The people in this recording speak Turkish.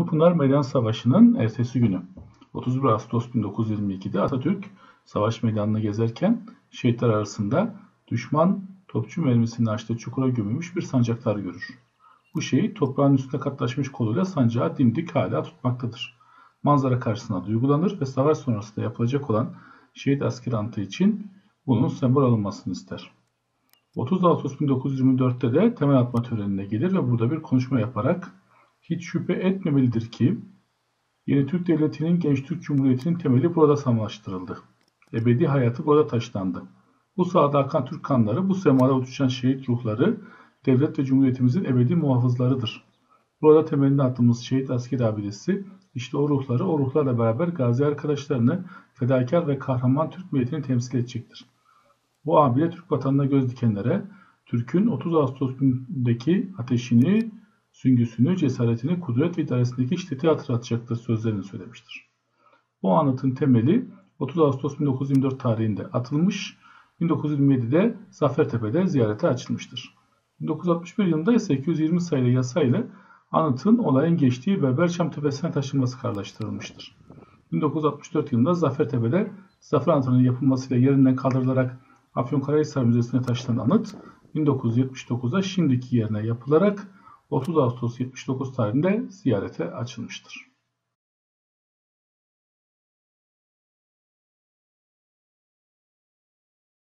Dumlupınar Meydan Savaşı'nın ertesi günü 31 Ağustos 1922'de Atatürk savaş meydanını gezerken şehitler arasında düşman topçu mermisini açtığı çukura gömülmüş bir sancaktar görür. Bu şehit toprağın üstüne katlaşmış koluyla sancağı dimdik hala tutmaktadır. Manzara karşısına duygulanır ve savaş sonrasında yapılacak olan şehit asker anıtı için bunun sembol alınmasını ister. 30 Ağustos 1924'te de temel atma törenine gelir ve burada bir konuşma yaparak hiç şüphe etmemelidir ki yeni Türk Devleti'nin Genç Türk Cumhuriyeti'nin temeli burada samlaştırıldı. Ebedi hayatı burada taşlandı. Bu sahada akan Türk kanları, bu semada uçuşan şehit ruhları devlet ve cumhuriyetimizin ebedi muhafızlarıdır. Burada temelini attığımız şehit asker abidesi işte o ruhları, o ruhlarla beraber gazi arkadaşlarını, fedakar ve kahraman Türk milletini temsil edecektir. Bu abide Türk vatanına göz dikenlere Türk'ün 30 Ağustos günündeki ateşini, süngüsünü, cesaretini, kudret ve idaresindeki şiddeti hatırlatacaktır sözlerini söylemiştir. Bu anıtın temeli 30 Ağustos 1924 tarihinde atılmış, 1927'de Zafertepe'de ziyarete açılmıştır. 1961 yılında ise 220 sayılı yasayla anıtın olayın geçtiği Berberçam Tepesi'ne taşınması kararlaştırılmıştır. 1964 yılında Zafertepe'de Zafer Anıtı'nın yapılmasıyla yerinden kaldırılarak Afyonkarahisar Müzesi'ne taşınan anıt 1979'da şimdiki yerine yapılarak 30 Ağustos 79 tarihinde ziyarete açılmıştır.